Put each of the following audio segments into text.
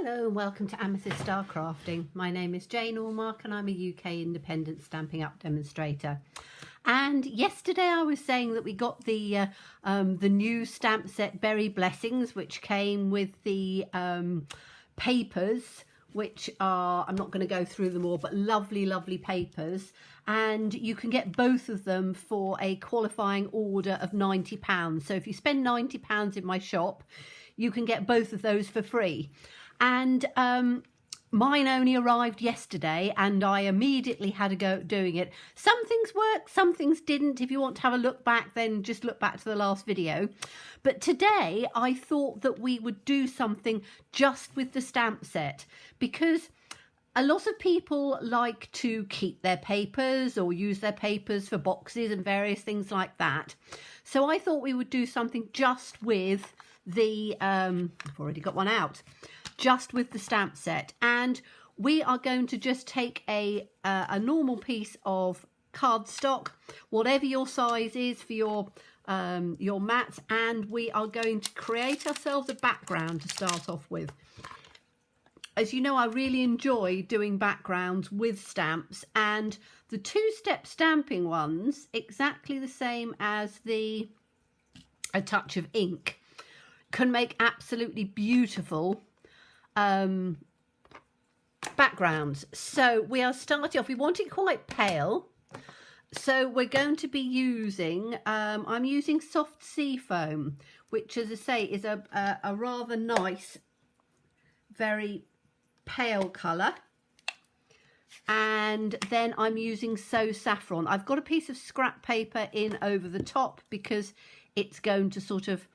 Hello and welcome to Amethyst Star Crafting. My name is Jane Allmark and I'm a UK independent Stampin' Up demonstrator. And yesterday I was saying that we got the new stamp set Berry Blessings, which came with the papers, which are, I'm not going to go through them all, but lovely, lovely papers. And you can get both of them for a qualifying order of £90. So if you spend £90 in my shop, you can get both of those for free. And mine only arrived yesterday and I immediately had a go at doing it. Some things worked, some things didn't. If you want to have a look back, then just look back to the last video. But today I thought that we would do something just with the stamp set, because a lot of people like to keep their papers or use their papers for boxes and various things like that. So I thought we would do something just with the, I've already got one out, just with the stamp set. And we are going to just take a normal piece of cardstock, whatever your size is for your mats, and we are going to create ourselves a background to start off with. As you know, I really enjoy doing backgrounds with stamps, and the two-step stamping ones, exactly the same as the A Touch of Ink, can make absolutely beautiful backgrounds. So we are starting off, we want it quite pale, so we're going to be using I'm using soft sea foam, which, as I say, is a rather nice, very pale colour. And then I'm using So Saffron. I've got a piece of scrap paper in over the top because it's going to sort of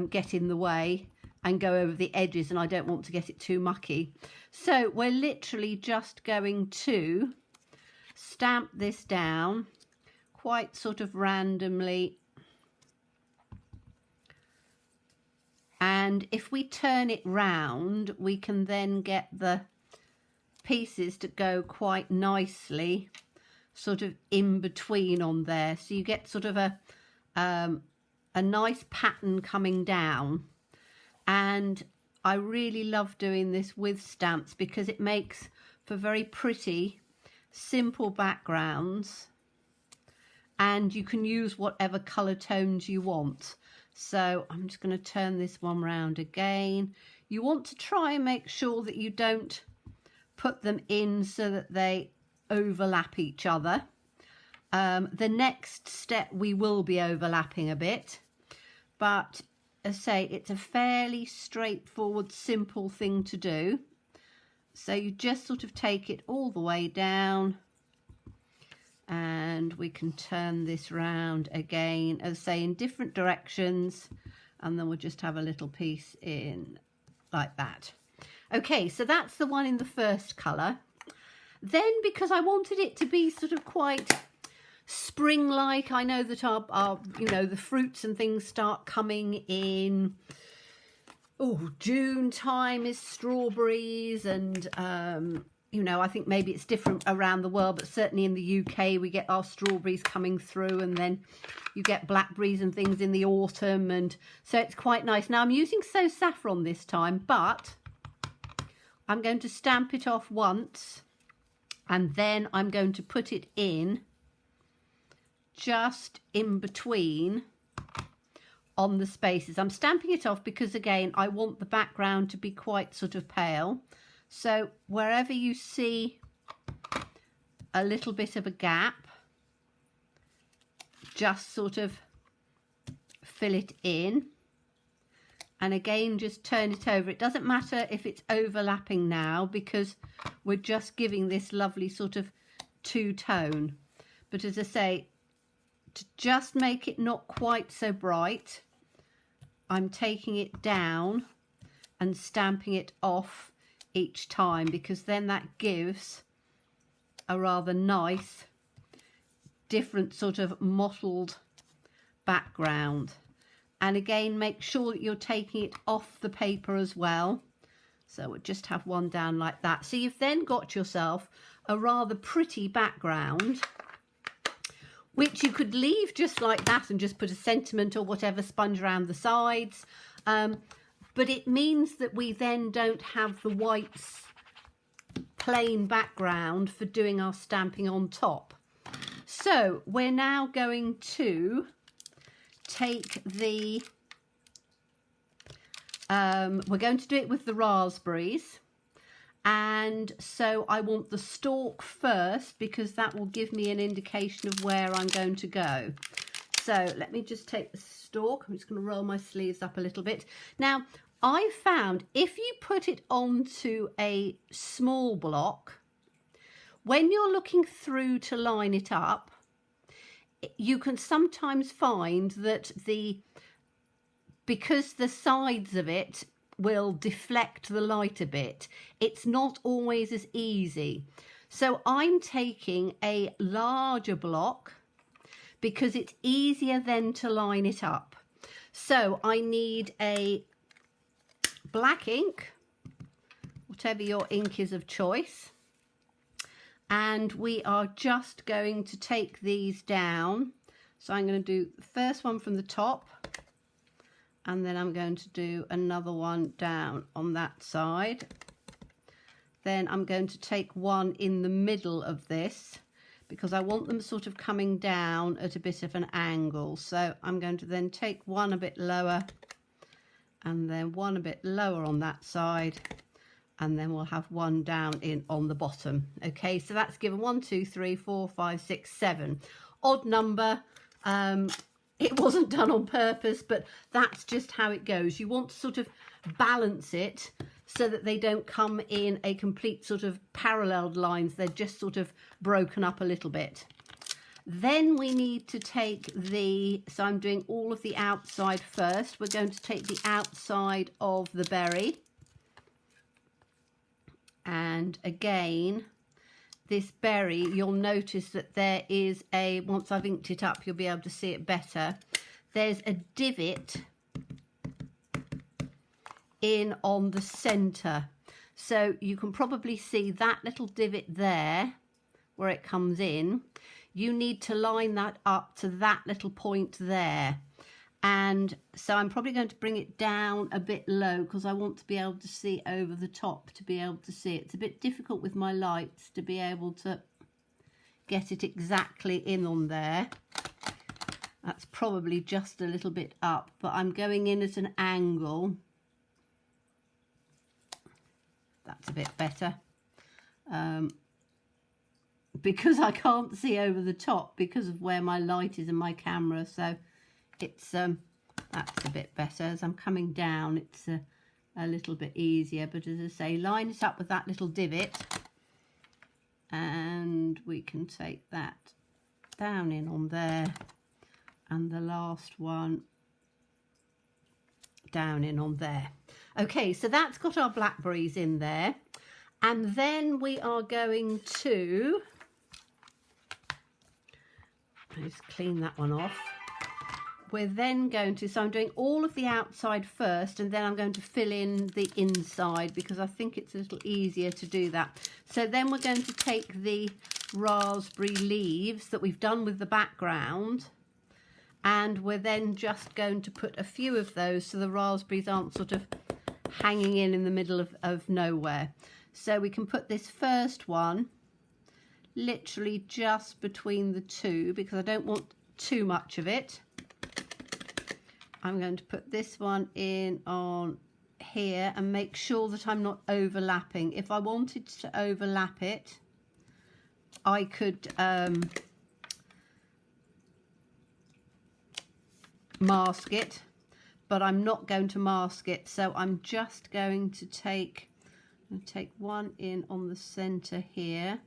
get in the way and go over the edges, and I don't want to get it too mucky. So we're literally just going to stamp this down quite sort of randomly, and if we turn it round we can then get the pieces to go quite nicely sort of in between on there, so you get sort of a nice pattern coming down. And I really love doing this with stamps because it makes for very pretty, simple backgrounds, and you can use whatever colour tones you want. So I'm just going to turn this one round again. You want to try and make sure that you don't put them in so that they overlap each other. The next step we will be overlapping a bit, but as I say, it's a fairly straightforward, simple thing to do. So you just sort of take it all the way down, and we can turn this round again, as I say, in different directions, and then we'll just have a little piece in like that. Okay, so that's the one in the first colour. Then, because I wanted it to be sort of quite spring-like, I know that our you know, the fruits and things start coming in. Oh, June time is strawberries, and you know, I think maybe it's different around the world, but certainly in the UK we get our strawberries coming through, and then you get blackberries and things in the autumn, and so it's quite nice. Now I'm using So Saffron this time, but I'm going to stamp it off once, and then I'm going to put it in just in between on the spaces. I'm stamping it off because, again, I want the background to be quite sort of pale. So wherever you see a little bit of a gap, just sort of fill it in, and again just turn it over. It doesn't matter if it's overlapping now because we're just giving this lovely sort of two-tone. But as I say, to just make it not quite so bright, I'm taking it down and stamping it off each time, because then that gives a rather nice, different sort of mottled background. And again, make sure that you're taking it off the paper as well. So we'll just have one down like that. So you've then got yourself a rather pretty background, which you could leave just like that and just put a sentiment or whatever sponge around the sides. but it means that we then don't have the whites plain background for doing our stamping on top. So we're now going to take the, we're going to do it with the raspberries. And so I want the stalk first because that will give me an indication of where I'm going to go. So let me just take the stalk. I'm just going to roll my sleeves up a little bit. Now, I found if you put it onto a small block, when you're looking through to line it up, you can sometimes find that because the sides of it will deflect the light a bit, it's not always as easy. So I'm taking a larger block because it's easier then to line it up. So I need a black ink, whatever your ink is of choice, and we are just going to take these down. So I'm going to do the first one from the top, and then I'm going to do another one down on that side. Then I'm going to take one in the middle of this because I want them sort of coming down at a bit of an angle. So I'm going to then take one a bit lower and then one a bit lower on that side, and then we'll have one down in on the bottom. Okay, so that's given 1, 2, 3, 4, 5, 6, 7. Odd number. It wasn't done on purpose, but that's just how it goes. You want to sort of balance it so that they don't come in a complete sort of paralleled lines. They're just sort of broken up a little bit. Then we need to take so I'm doing all of the outside first. We're going to take the outside of the berry. And again, this berry, you'll notice that there is once I've inked it up, you'll be able to see it better. There's a divot in on the center. So you can probably see that little divot there where it comes in. You need to line that up to that little point there. And so I'm probably going to bring it down a bit low because I want to be able to see over the top, to be able to see it. It's a bit difficult with my lights to be able to get it exactly in on there. That's probably just a little bit up, but I'm going in at an angle. That's a bit better. Because I can't see over the top because of where my light is and my camera, so it's that's a bit better. As I'm coming down, it's a little bit easier, but as I say, line it up with that little divot, and we can take that down in on there, and the last one down in on there. Okay, so that's got our blackberries in there, and then we are going to just clean that one off. We're then going to, so I'm doing all of the outside first, and then I'm going to fill in the inside because I think it's a little easier to do that. So then we're going to take the raspberry leaves that we've done with the background, and we're then just going to put a few of those so the raspberries aren't sort of hanging in the middle of nowhere. So we can put this first one literally just between the two because I don't want too much of it. I'm going to put this one in on here and make sure that I'm not overlapping. If I wanted to overlap it, I could mask it, but I'm not going to mask it. So I'm just going to take one in on the center here,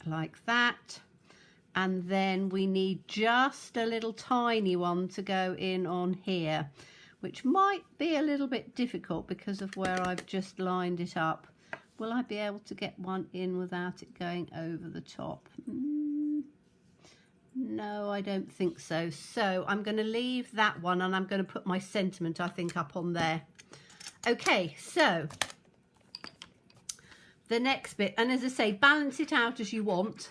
like that. And then we need just a little tiny one to go in on here, which might be a little bit difficult because of where I've just lined it up. Will I be able to get one in without it going over the top? No, I don't think so. So I'm going to leave that one, and I'm going to put my sentiment, I think, up on there. Okay, so the next bit, and as I say, balance it out as you want.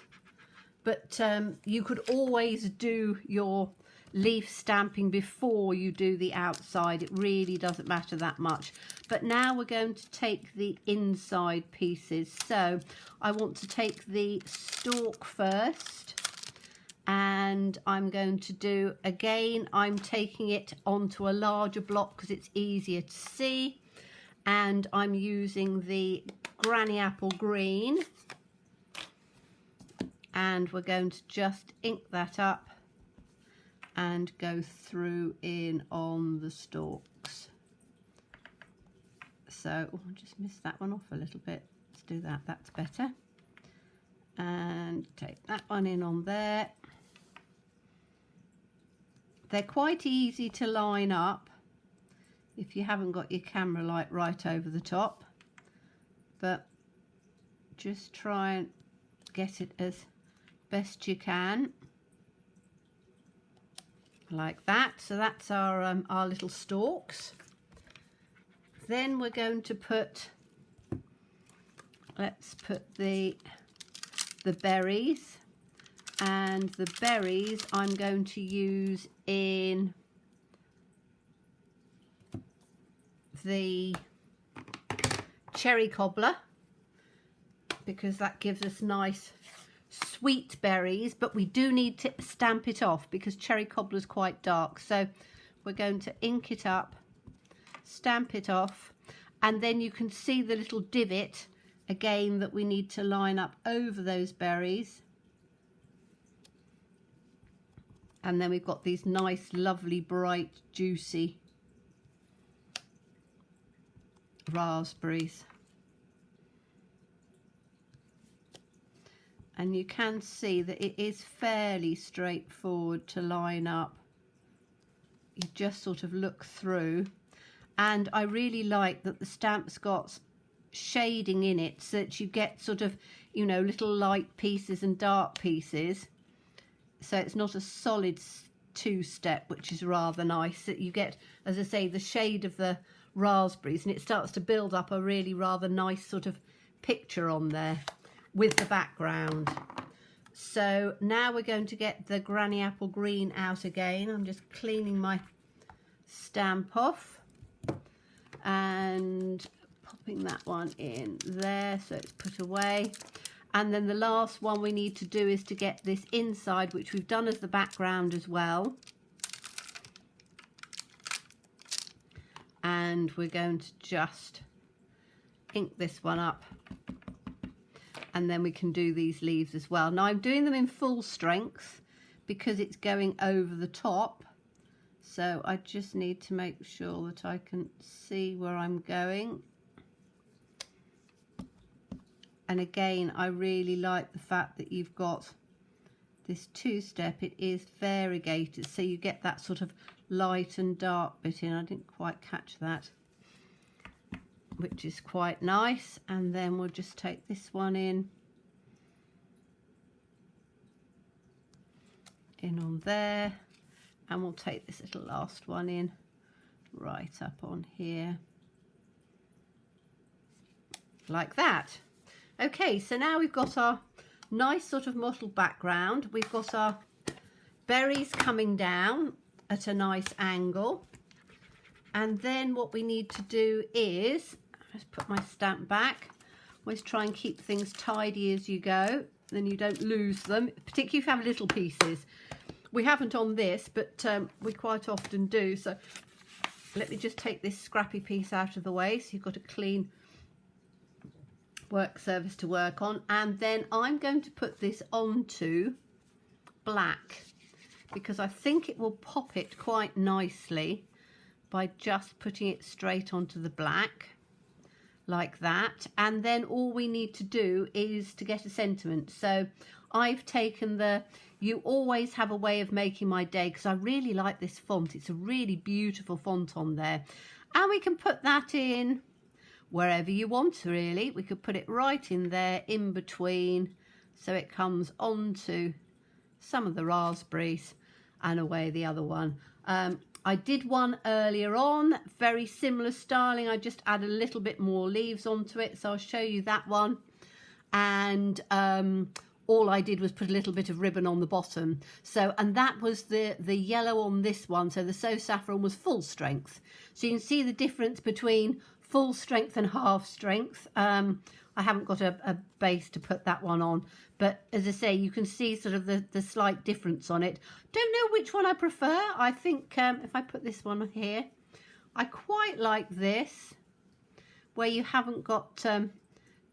But you could always do your leaf stamping before you do the outside. It really doesn't matter that much. But now we're going to take the inside pieces. So I want to take the stalk first, and I'm going to do, again, I'm taking it onto a larger block because it's easier to see, and I'm using the Granny Apple Green, and we're going to just ink that up and go through in on the stalks. So I just missed that one off a little bit. Let's do that, that's better. And take that one in on there. They're quite easy to line up if you haven't got your camera light right over the top, but just try and get it as best you can, like that. So that's our little stalks. Then we're going to put, let's put the berries, and the berries I'm going to use in the cherry cobbler, because that gives us nice sweet berries, but we do need to stamp it off because cherry cobbler is quite dark. So we're going to ink it up, stamp it off, and then you can see the little divot again that we need to line up over those berries. And then we've got these nice, lovely, bright, juicy raspberries. And you can see that it is fairly straightforward to line up. You just sort of look through. And I really like that the stamp's got shading in it, so that you get sort of, you know, little light pieces and dark pieces. So it's not a solid two-step, which is rather nice. That you get, as I say, the shade of the raspberries, and it starts to build up a really rather nice sort of picture on there with the background. So now we're going to get the Granny Apple Green out again. I'm just cleaning my stamp off and popping that one in there so it's put away. And then the last one we need to do is to get this inside, which we've done as the background as well. And we're going to just ink this one up, and then we can do these leaves as well. Now I'm doing them in full strength because it's going over the top. So I just need to make sure that I can see where I'm going. And again, I really like the fact that you've got this two-step. It is variegated, so you get that sort of light and dark bit in. I didn't quite catch that, which is quite nice. And then we'll just take this one in on there, and we'll take this little last one in right up on here, like that. Okay, so now we've got our nice sort of mottled background. We've got our berries coming down at a nice angle. And then what we need to do is, just put my stamp back. Always try and keep things tidy as you go, then you don't lose them, particularly if you have little pieces. We haven't on this, but we quite often do. So let me just take this scrappy piece out of the way so you've got a clean work surface to work on. And then I'm going to put this onto black because I think it will pop it quite nicely by just putting it straight onto the black like that. And then all we need to do is to get a sentiment. So I've taken you always have a way of making my day, because I really like this font. It's a really beautiful font on there, and we can put that in wherever you want, really. We could put it right in there in between, so it comes onto some of the raspberries and away the other one. I did one earlier on, very similar styling. I just add a little bit more leaves onto it, so I'll show you that one. And all I did was put a little bit of ribbon on the bottom. So, and that was the yellow on this one. So the So Saffron was full strength. So you can see the difference between full strength and half strength. I haven't got a base to put that one on, but as I say, you can see sort of the slight difference on it. Don't know which one I prefer. I think if I put this one here, I quite like this, where you haven't got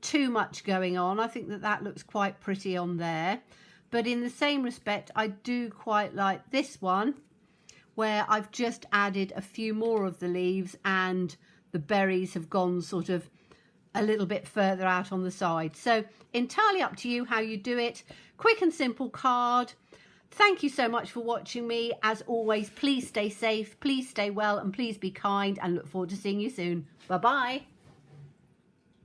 too much going on. I think that looks quite pretty on there. But in the same respect, I do quite like this one, where I've just added a few more of the leaves and the berries have gone sort of a little bit further out on the side. So entirely up to you how you do it. Quick and simple card. Thank you so much for watching me. As always, please stay safe, please stay well, and please be kind, and look forward to seeing you soon. Bye bye.